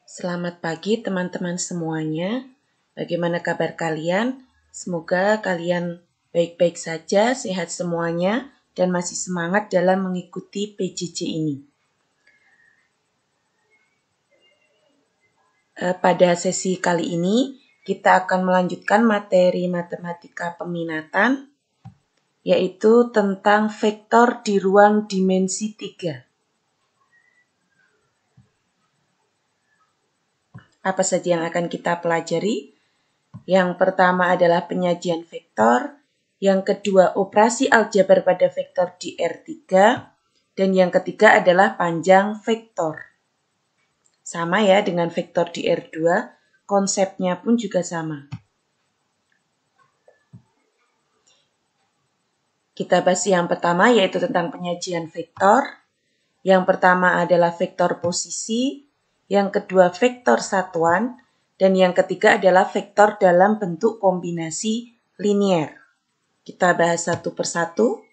Selamat pagi teman-teman semuanya. Bagaimana kabar kalian? Semoga kalian baik-baik saja, sehat semuanya, dan masih semangat dalam mengikuti PJJ ini. Pada sesi kali ini, kita akan melanjutkan materi matematika peminatan, yaitu tentang vektor di ruang dimensi 3. Apa saja yang akan kita pelajari? Yang pertama adalah penyajian vektor, yang kedua operasi aljabar pada vektor di R3, dan yang ketiga adalah panjang vektor. Sama ya dengan vektor di R2, konsepnya pun juga sama. Kita bahas yang pertama yaitu tentang penyajian vektor. Yang pertama adalah vektor posisi, yang kedua vektor satuan, dan yang ketiga adalah vektor dalam bentuk kombinasi linier. Kita bahas satu persatu.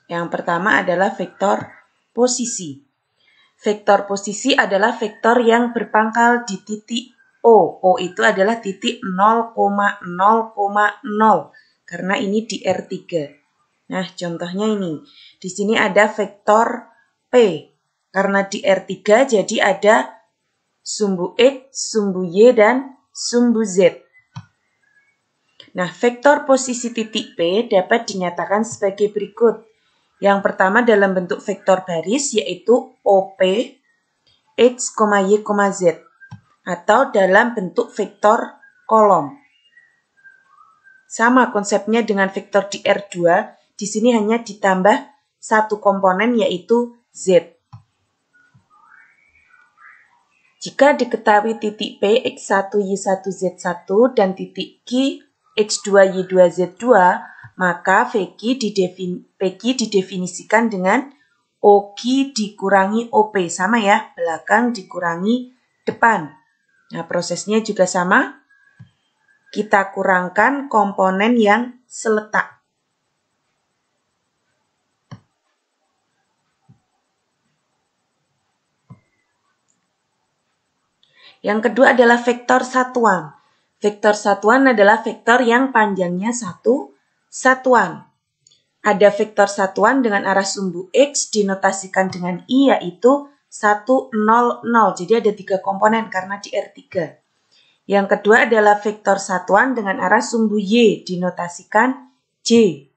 Yang pertama adalah vektor posisi. Vektor posisi adalah vektor yang berpangkal di titik O. O itu adalah titik 0,0,0 karena ini di R3. Nah, contohnya ini. Di sini ada vektor P. Karena di R3 jadi ada sumbu X, sumbu Y, dan sumbu Z. Nah, vektor posisi titik P dapat dinyatakan sebagai berikut. Yang pertama dalam bentuk vektor baris yaitu OP, X, Y, Z. Atau dalam bentuk vektor kolom. Sama konsepnya dengan vektor di R2, di sini hanya ditambah satu komponen yaitu Z. Jika diketahui titik P, X1, Y1, Z1, dan titik Q, X2, Y2, Z2, maka PQ didefinisikan dengan OQ dikurangi OP. Sama ya, belakang dikurangi depan. Nah, prosesnya juga sama. Kita kurangkan komponen yang seletak. Yang kedua adalah vektor satuan. Vektor satuan adalah vektor yang panjangnya satuan. Ada vektor satuan dengan arah sumbu X dinotasikan dengan I yaitu 1, 0, 0. Jadi ada 3 komponen karena di R3. Yang kedua adalah vektor satuan dengan arah sumbu Y dinotasikan J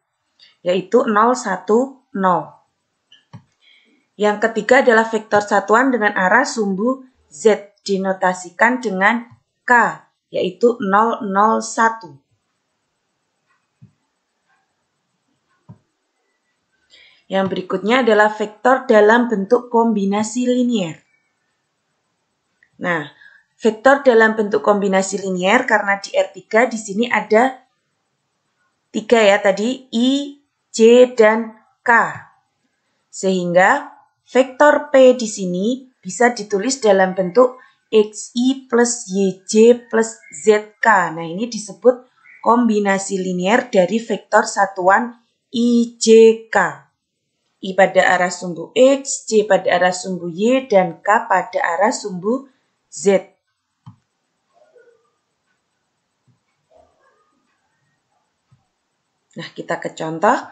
yaitu 0, 1, 0. Yang ketiga adalah vektor satuan dengan arah sumbu Z dinotasikan dengan K yaitu 0, 0, 1. Yang berikutnya adalah vektor dalam bentuk kombinasi linier. Nah, vektor dalam bentuk kombinasi linier karena di R3 di sini ada 3 ya tadi, I, J, dan K. Sehingga vektor P di sini bisa ditulis dalam bentuk XI plus YJ plus ZK. Nah, ini disebut kombinasi linier dari vektor satuan IJK. I pada arah sumbu X, J pada arah sumbu Y, dan K pada arah sumbu Z. Nah, kita ke contoh.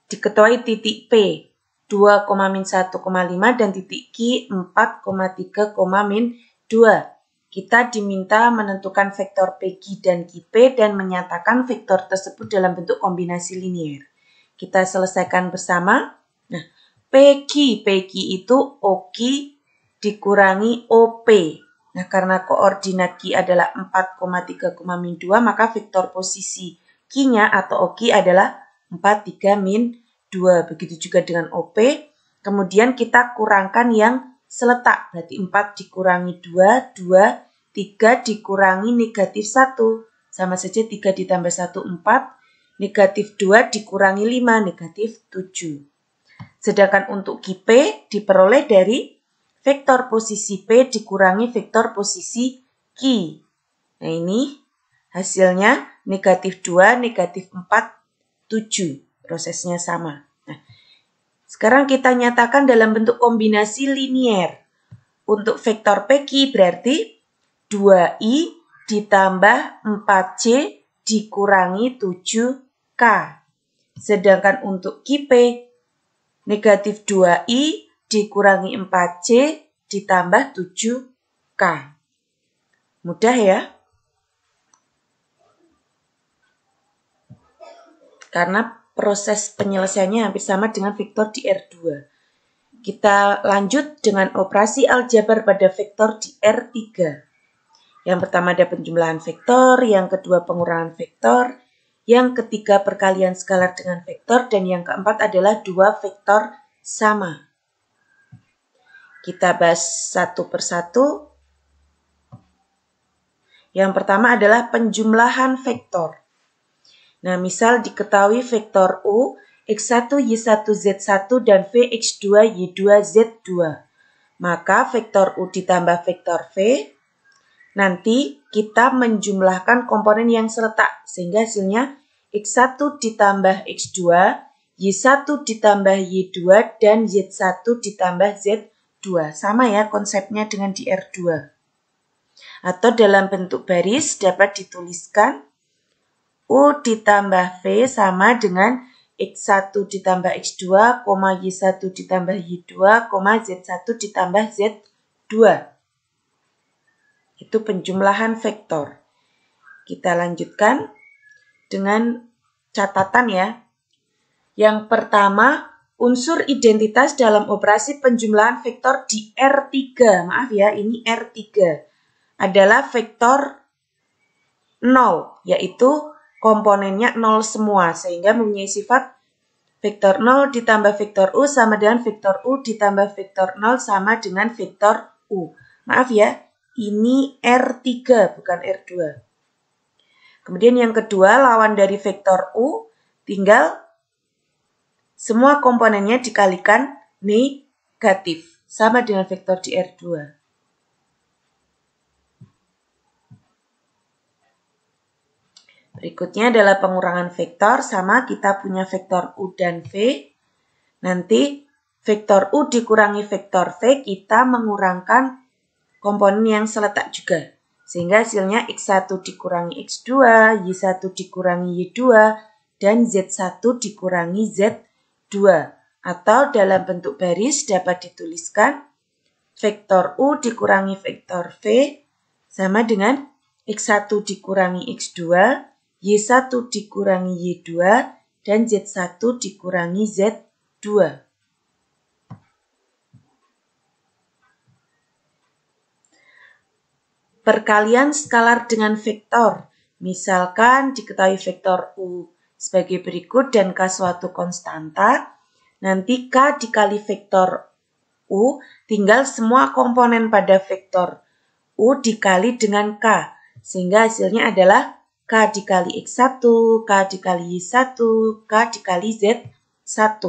Diketahui titik P 2,-1,5 dan titik Q 4,3,-2. Kita diminta menentukan vektor PQ dan QP dan menyatakan vektor tersebut dalam bentuk kombinasi linier. Kita selesaikan bersama. Nah, PQ itu OQ dikurangi OP. Nah, karena koordinat Q adalah 4,3,-2, maka vektor posisi Q-nya atau OQ adalah 4, 3, min 2. Begitu juga dengan OP. Kemudian kita kurangkan yang seletak. Berarti 4 dikurangi 2, 2, 3 dikurangi negatif 1. Sama saja 3 ditambah 1, 4. Negatif 2 dikurangi 5, negatif 7. Sedangkan untuk QP diperoleh dari vektor posisi P dikurangi vektor posisi Q. Nah, ini hasilnya negatif 2, negatif 4, 7. Prosesnya sama. Nah, sekarang kita nyatakan dalam bentuk kombinasi linier. untuk vektor PQ berarti 2I ditambah 4C dikurangi 7K. Sedangkan untuk QP, negatif 2I dikurangi 4C ditambah 7K. Mudah ya? Karena proses penyelesaiannya hampir sama dengan vektor di R2. Kita lanjut dengan operasi aljabar pada vektor di R3. Yang pertama ada penjumlahan vektor, yang kedua pengurangan vektor, yang ketiga perkalian skalar dengan vektor, dan yang keempat adalah dua vektor sama. Kita bahas satu persatu. Yang pertama adalah penjumlahan vektor. Nah, misal diketahui vektor U, X1, Y1, Z1, dan V, X2, Y2, Z2. Maka vektor U ditambah vektor V, nanti kita menjumlahkan komponen yang seletak. Sehingga hasilnya X1 ditambah X2, Y1 ditambah Y2, dan Z1 ditambah Z2. Sama ya konsepnya dengan di R2. Atau dalam bentuk baris dapat dituliskan U ditambah V sama dengan X1 ditambah X2, Y1 ditambah Y2, Z1 ditambah Z2. Itu penjumlahan vektor. Kita lanjutkan dengan catatan ya. Yang pertama, unsur identitas dalam operasi penjumlahan vektor di R3. Maaf ya, ini R3. Adalah vektor 0, yaitu komponennya 0 semua, sehingga mempunyai sifat vektor 0 ditambah vektor U sama dengan vektor U ditambah vektor 0 sama dengan vektor U. Maaf ya, ini R3 bukan R2. Kemudian yang kedua, lawan dari vektor U, tinggal semua komponennya dikalikan negatif, sama dengan vektor di R2. Berikutnya adalah pengurangan vektor, sama kita punya vektor U dan V. Nanti vektor U dikurangi vektor V, kita mengurangkan komponen yang seletak juga. Sehingga hasilnya X1 dikurangi X2, Y1 dikurangi Y2, dan Z1 dikurangi Z2. Atau dalam bentuk baris dapat dituliskan vektor U dikurangi vektor V sama dengan X1 dikurangi X2, Y1 dikurangi Y2, dan Z1 dikurangi Z2. Perkalian skalar dengan vektor. Misalkan diketahui vektor U sebagai berikut dan K suatu konstanta. Nanti K dikali vektor U, tinggal semua komponen pada vektor U dikali dengan K. Sehingga hasilnya adalah K dikali X1, K dikali Y1, K dikali Z1.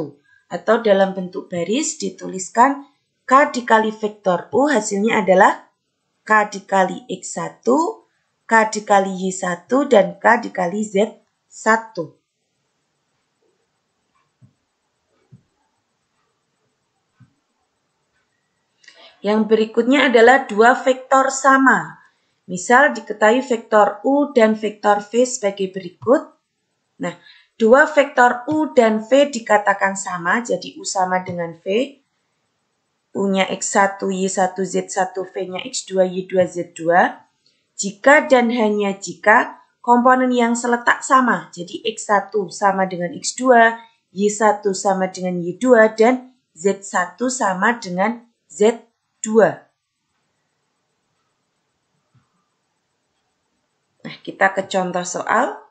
Atau dalam bentuk baris dituliskan K dikali vektor U hasilnya adalah K dikali X1, K dikali Y1, dan K dikali Z1. Yang berikutnya adalah dua vektor sama. Misal diketahui vektor U dan vektor V sebagai berikut. Nah, dua vektor U dan V dikatakan sama, jadi U sama dengan V. U-nya X1, Y1, Z1, V-nya X2, Y2, Z2. Jika dan hanya jika komponen yang seletak sama, jadi X1 sama dengan X2, Y1 sama dengan Y2, dan Z1 sama dengan Z2. Nah, kita ke contoh soal.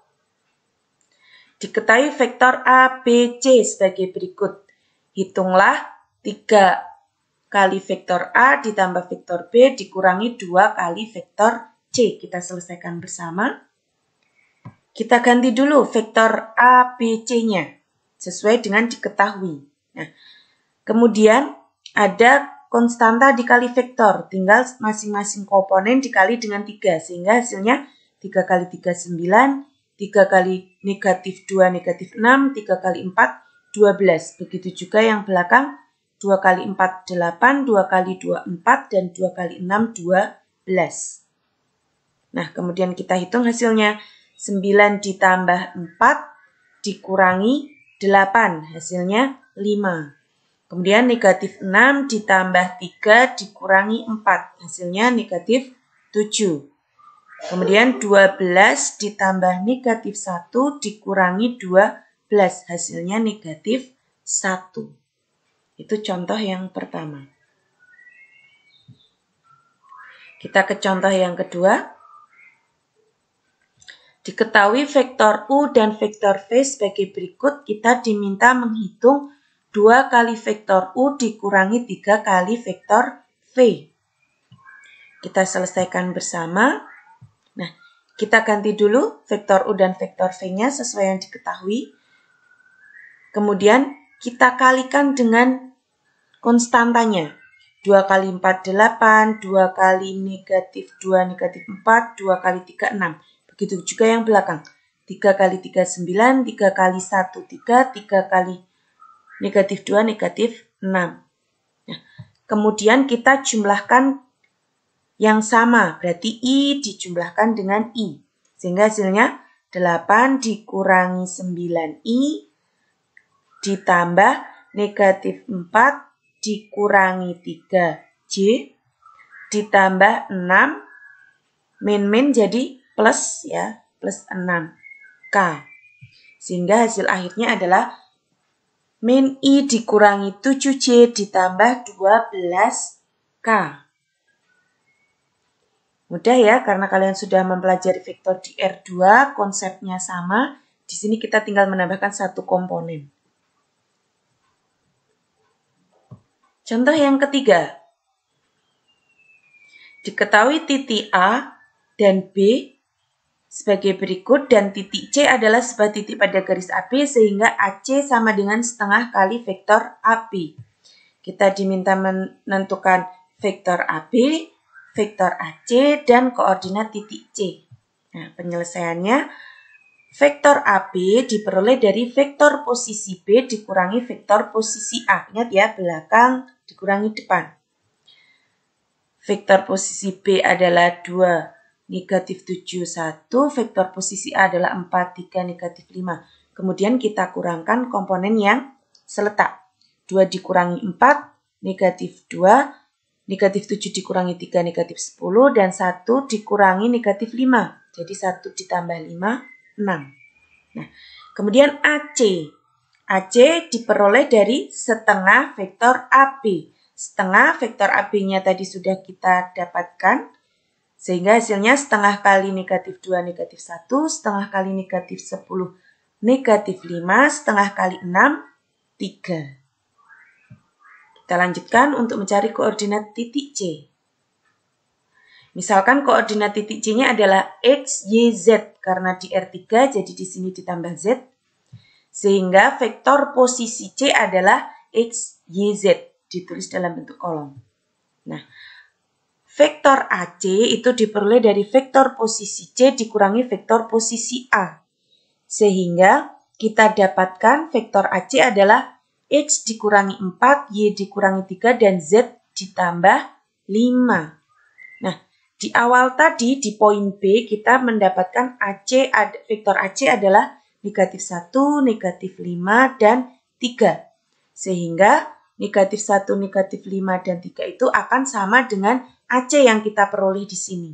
Diketahui vektor A, B, C sebagai berikut. Hitunglah 3 kali vektor A ditambah vektor B dikurangi 2 kali vektor C. Kita selesaikan bersama. Kita ganti dulu vektor A, B, C-nya sesuai dengan diketahui. Nah, kemudian ada konstanta dikali vektor. Tinggal masing-masing komponen dikali dengan 3. Sehingga hasilnya 3 kali 3, 9. 3 kali negatif 2, negatif 6. 3 kali 4, 12. Begitu juga yang belakang. 2 kali 4, 8, 2 kali 2, 4, dan 2 kali 6, 12. Nah, kemudian kita hitung hasilnya. 9 ditambah 4 dikurangi 8, hasilnya 5. Kemudian negatif 6 ditambah 3 dikurangi 4, hasilnya negatif 7. Kemudian 12 ditambah negatif 1 dikurangi 12, hasilnya negatif 1. Itu contoh yang pertama. Kita ke contoh yang kedua. Diketahui vektor U dan vektor V sebagai berikut. Kita diminta menghitung 2 kali vektor U dikurangi 3 kali vektor V. Kita selesaikan bersama. Nah, kita ganti dulu vektor U dan vektor V-nya sesuai yang diketahui. Kemudian kita kalikan dengan konstantanya. 2 kali 4, 8, 2 kali negatif 2, negatif 4, 2 kali 3, 6. Begitu juga yang belakang. 3 kali 3, 9, 3 kali 1, 3, 3 kali negatif 2, negatif 6. Nah, kemudian kita jumlahkan yang sama. Berarti I dijumlahkan dengan I. Sehingga hasilnya 8 dikurangi 9I ditambah negatif 4 dikurangi 3J ditambah 6 min jadi plus ya, plus 6K. Sehingga hasil akhirnya adalah min I dikurangi 7J ditambah 12K. Mudah ya, karena kalian sudah mempelajari vektor di R2, konsepnya sama. Di sini kita tinggal menambahkan satu komponen. Contoh yang ketiga. Diketahui titik A dan B sebagai berikut dan titik C adalah sebuah titik pada garis AB sehingga AC sama dengan setengah kali vektor AB. Kita diminta menentukan vektor AB, vektor AC, dan koordinat titik C. Nah, penyelesaiannya, vektor AB diperoleh dari vektor posisi B dikurangi vektor posisi A. Ingat ya, belakang dikurangi depan. Vektor posisi B adalah 2, negatif 7, 1. Vektor posisi A adalah 4, 3, negatif 5. Kemudian kita kurangkan komponen yang seletak. 2 dikurangi 4, negatif 2. Negatif 7 dikurangi 3, negatif 10. Dan 1 dikurangi negatif 5. Jadi 1 ditambah 5, 6. Nah, kemudian AC. AC diperoleh dari setengah vektor AB. Setengah vektor AB-nya tadi sudah kita dapatkan. Sehingga hasilnya setengah kali negatif 2, negatif 1. Setengah kali negatif 10, negatif 5. Setengah kali 6, 3. Kita lanjutkan untuk mencari koordinat titik C. Misalkan koordinat titik C-nya adalah X, Y, Z. Karena di R3 jadi di sini ditambah Z. Sehingga vektor posisi C adalah X, Y, Z. Ditulis dalam bentuk kolom. Nah, vektor AC itu diperoleh dari vektor posisi C dikurangi vektor posisi A. Sehingga kita dapatkan vektor AC adalah X dikurangi 4, Y dikurangi 3, dan Z ditambah 5. Nah, di awal tadi di poin B kita mendapatkan vektor AC adalah negatif 1, negatif 5, dan 3. Sehingga negatif 1, negatif 5, dan 3 itu akan sama dengan AC yang kita peroleh di sini.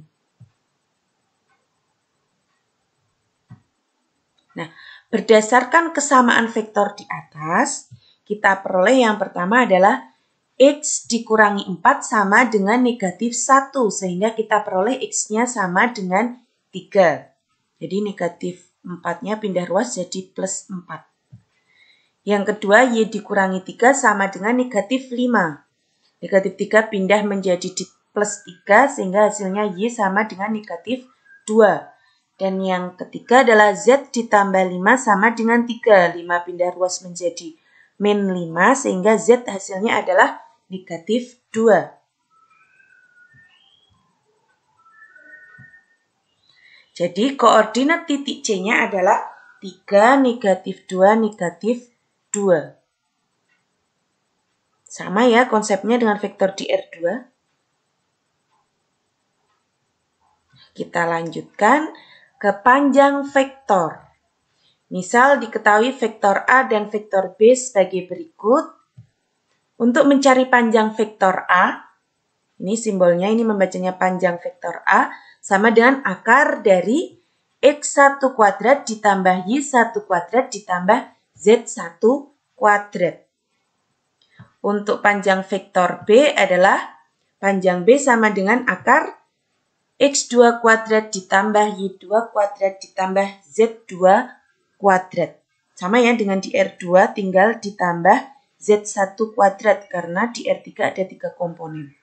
Nah, berdasarkan kesamaan vektor di atas, kita peroleh yang pertama adalah X dikurangi 4 sama dengan negatif 1. Sehingga kita peroleh X-nya sama dengan 3. Jadi negatif 4-nya pindah ruas jadi plus 4. Yang kedua, Y dikurangi 3 sama dengan negatif 5. Negatif 3 pindah menjadi plus 3 sehingga hasilnya Y sama dengan negatif 2. Dan yang ketiga adalah Z ditambah 5 sama dengan 3. 5 pindah ruas menjadi min 5 sehingga Z hasilnya adalah negatif 2. Jadi koordinat titik C-nya adalah 3, negatif 2, negatif 2. Sama ya konsepnya dengan vektor di R2. Kita lanjutkan ke panjang vektor. Misal diketahui vektor A dan vektor B sebagai berikut. Untuk mencari panjang vektor A, ini simbolnya, ini membacanya panjang vektor A, sama dengan akar dari X1 kuadrat ditambah Y1 kuadrat ditambah Z1 kuadrat. Untuk panjang vektor B adalah panjang B sama dengan akar X2 kuadrat ditambah Y2 kuadrat ditambah Z2 kuadrat. Sama ya dengan di R2 tinggal ditambah Z1 kuadrat karena di R3 ada 3 komponen.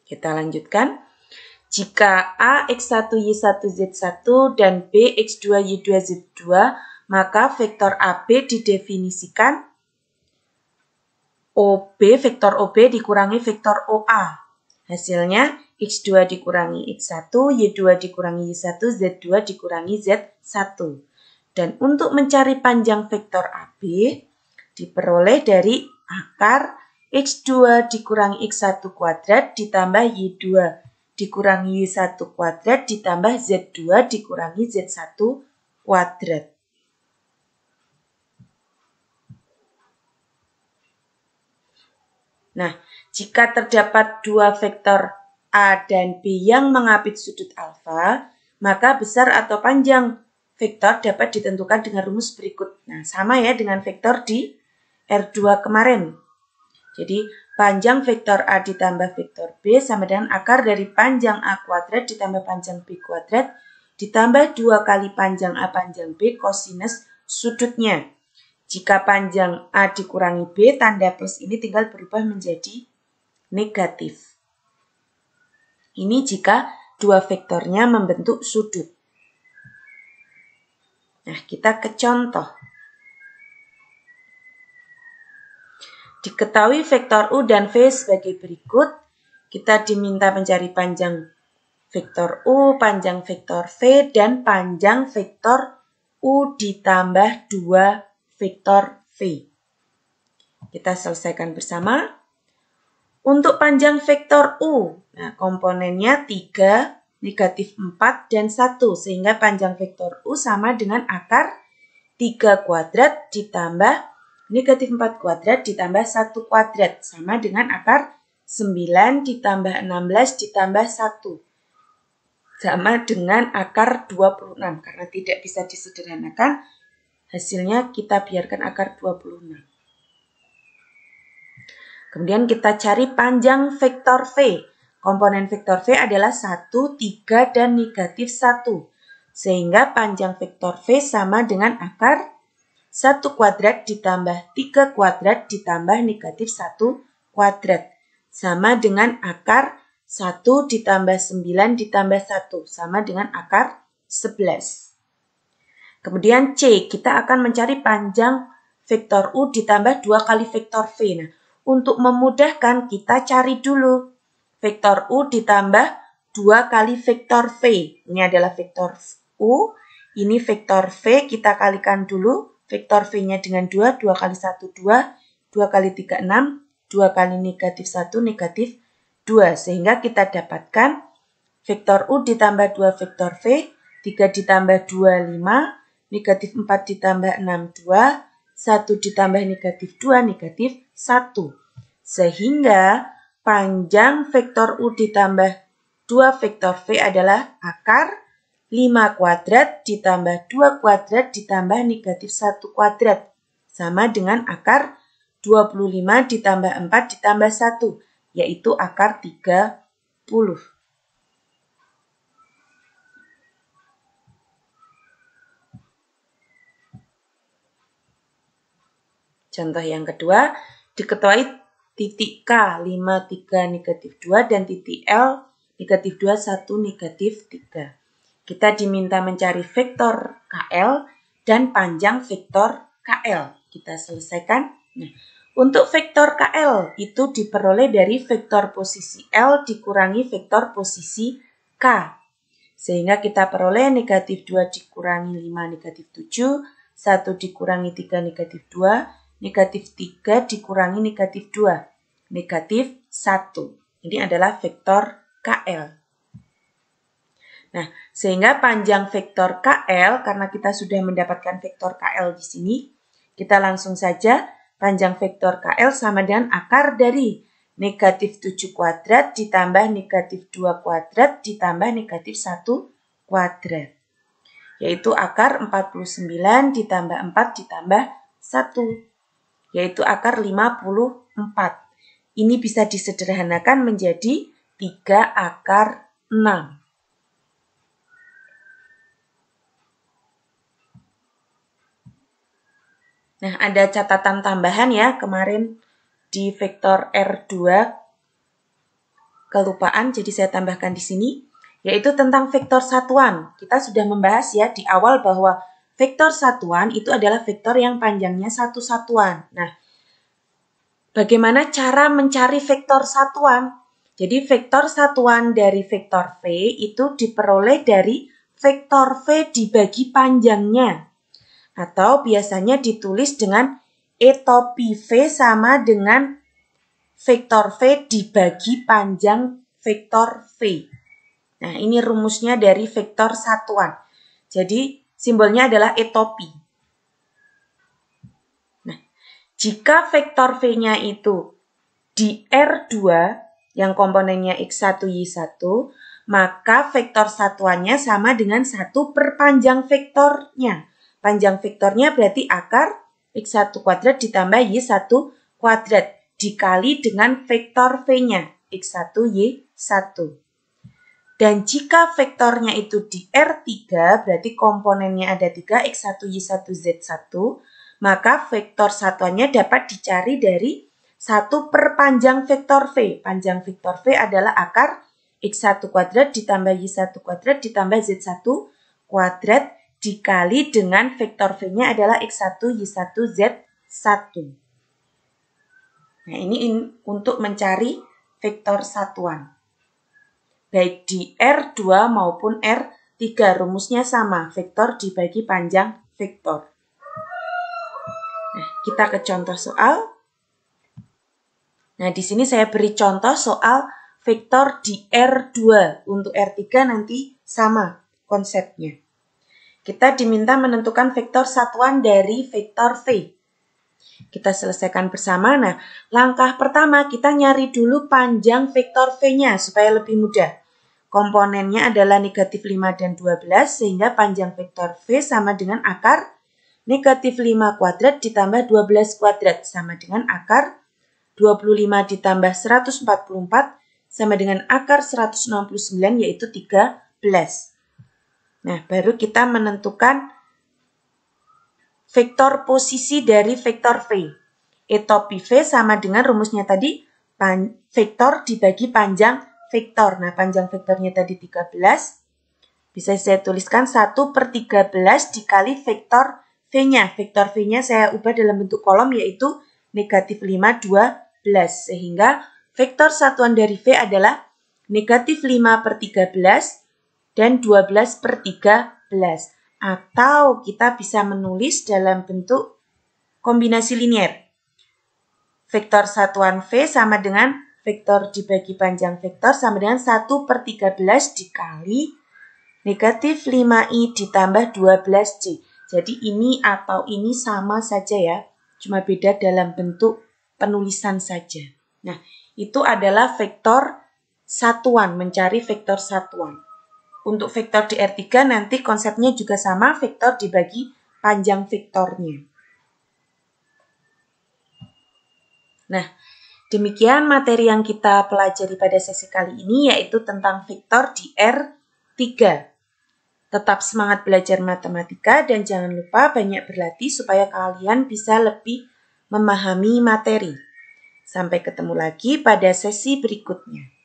Kita lanjutkan. Jika A, X1, Y1, Z1 dan B, X2, Y2, Z2, maka vektor AB didefinisikan OB, vektor OB dikurangi vektor OA. Hasilnya X2 dikurangi X1, Y2 dikurangi Y1, Z2 dikurangi Z1. Dan untuk mencari panjang vektor AB diperoleh dari akar X2 dikurangi X1 kuadrat ditambah Y2 dikurangi Y1 kuadrat ditambah Z2 dikurangi Z1 kuadrat. Nah, jika terdapat dua vektor A dan B yang mengapit sudut alfa, maka besar atau panjang vektor dapat ditentukan dengan rumus berikut. Nah, sama ya dengan vektor di R2 kemarin. Jadi, panjang vektor A ditambah vektor B sama dengan akar dari panjang A kuadrat ditambah panjang B kuadrat ditambah 2 kali panjang A panjang B kosinus sudutnya. Jika panjang A dikurangi B, tanda plus ini tinggal berubah menjadi negatif. Ini jika dua vektornya membentuk sudut. Nah, kita ke contoh. Diketahui vektor U dan V sebagai berikut. Kita diminta mencari panjang vektor U, panjang vektor V, dan panjang vektor U ditambah 2 vektor V. Kita selesaikan bersama. Untuk panjang vektor U, nah komponennya 3, negatif 4, dan 1. Sehingga panjang vektor U sama dengan akar 3 kuadrat ditambah negatif 4 kuadrat ditambah 1 kuadrat. Sama dengan akar 9 ditambah 16 ditambah 1. Sama dengan akar 26. Karena tidak bisa disederhanakan, hasilnya kita biarkan akar 26. Kemudian kita cari panjang vektor V. Komponen vektor V adalah 1, 3, dan negatif 1. Sehingga panjang vektor V sama dengan akar 1 kuadrat ditambah 3 kuadrat ditambah negatif 1 kuadrat. Sama dengan akar 1 ditambah 9 ditambah 1. Sama dengan akar 11. Kemudian C, kita akan mencari panjang vektor U ditambah 2 kali vektor V. Nah, untuk memudahkan kita cari dulu vektor U ditambah 2 kali vektor V. Ini adalah vektor U, ini vektor V, kita kalikan dulu. Vektor V-nya dengan 2, 2 kali 1, 2, 2 kali 3, 6, 2 kali negatif 1, negatif 2. Sehingga kita dapatkan vektor U ditambah 2 vektor V, 3 ditambah 2, 5, negatif 4 ditambah 6, 2, 1 ditambah negatif 2, negatif 1. Sehingga panjang vektor U ditambah 2 vektor V adalah akar 5 kuadrat ditambah 2 kuadrat ditambah negatif 1 kuadrat. Sama dengan akar 25 ditambah 4 ditambah 1, yaitu akar 30. Contoh yang kedua, diketahui titik K 5, 3, negatif 2 dan titik L negatif 2, 1, negatif 3. Kita diminta mencari vektor KL dan panjang vektor KL. Kita selesaikan. Nah, untuk vektor KL itu diperoleh dari vektor posisi L dikurangi vektor posisi K. Sehingga kita peroleh negatif 2 dikurangi 5 negatif 7, 1 dikurangi 3 negatif 2, negatif 3 dikurangi negatif 2, negatif 1. Ini adalah vektor KL. Nah, sehingga panjang vektor KL, karena kita sudah mendapatkan vektor KL di sini, kita langsung saja panjang vektor KL sama dengan akar dari negatif 7 kuadrat ditambah negatif 2 kuadrat ditambah negatif 1 kuadrat. Yaitu akar 49 ditambah 4 ditambah 1. Yaitu akar 54. Ini bisa disederhanakan menjadi 3 akar 6. Nah, ada catatan tambahan ya, kemarin di vektor R2 kelupaan, jadi saya tambahkan di sini, yaitu tentang vektor satuan. Kita sudah membahas ya di awal bahwa vektor satuan itu adalah vektor yang panjangnya satu satuan. Nah, bagaimana cara mencari vektor satuan? Jadi vektor satuan dari vektor V itu diperoleh dari vektor V dibagi panjangnya. Atau biasanya ditulis dengan E topi V sama dengan vektor V dibagi panjang vektor V. Nah, ini rumusnya dari vektor satuan. Jadi, simbolnya adalah E topi. Nah, jika vektor V-nya itu di R2, yang komponennya X1, Y1, maka vektor satuannya sama dengan 1 per panjang vektornya. Panjang vektornya berarti akar X1 kuadrat ditambah Y1 kuadrat dikali dengan vektor V-nya X1, Y1. Dan jika vektornya itu di R3, berarti komponennya ada 3, X1, Y1, Z1, maka vektor satuannya dapat dicari dari 1 per panjang vektor V. Panjang vektor V adalah akar X1 kuadrat ditambah Y1 kuadrat ditambah Z1 kuadrat dikali dengan vektor V-nya adalah X1, Y1, Z1. Nah, ini untuk mencari vektor satuan. Baik di R2 maupun R3, rumusnya sama, vektor dibagi panjang vektor. Nah, kita ke contoh soal. Nah, di sini saya beri contoh soal vektor di R2. Untuk R3 nanti sama konsepnya. Kita diminta menentukan vektor satuan dari vektor V. Kita selesaikan bersama. Nah, langkah pertama kita nyari dulu panjang vektor V-nya supaya lebih mudah. Komponennya adalah negatif 5 dan 12, sehingga panjang vektor V sama dengan akar negatif 5 kuadrat ditambah 12 kuadrat, sama dengan akar 25 ditambah 144, sama dengan akar 169, yaitu 13. Nah, baru kita menentukan vektor posisi dari vektor V. E topi V sama dengan rumusnya tadi, vektor dibagi panjang vektor. Nah, panjang vektornya tadi 13. Bisa saya tuliskan 1 per 13 dikali vektor V-nya. Vektor V-nya saya ubah dalam bentuk kolom, yaitu negatif 5, 12. Sehingga vektor satuan dari V adalah negatif 5 per 13 dan 12 per 13. Atau kita bisa menulis dalam bentuk kombinasi linier. Vektor satuan V sama dengan vektor dibagi panjang vektor sama dengan 1 per 13 dikali negatif 5i ditambah 12c. Jadi ini atau ini sama saja ya, cuma beda dalam bentuk penulisan saja. Nah, itu adalah vektor satuan, mencari vektor satuan. Untuk vektor di R3 nanti konsepnya juga sama, vektor dibagi panjang vektornya. Nah, demikian materi yang kita pelajari pada sesi kali ini, yaitu tentang vektor di R3. Tetap semangat belajar matematika dan jangan lupa banyak berlatih supaya kalian bisa lebih memahami materi. Sampai ketemu lagi pada sesi berikutnya.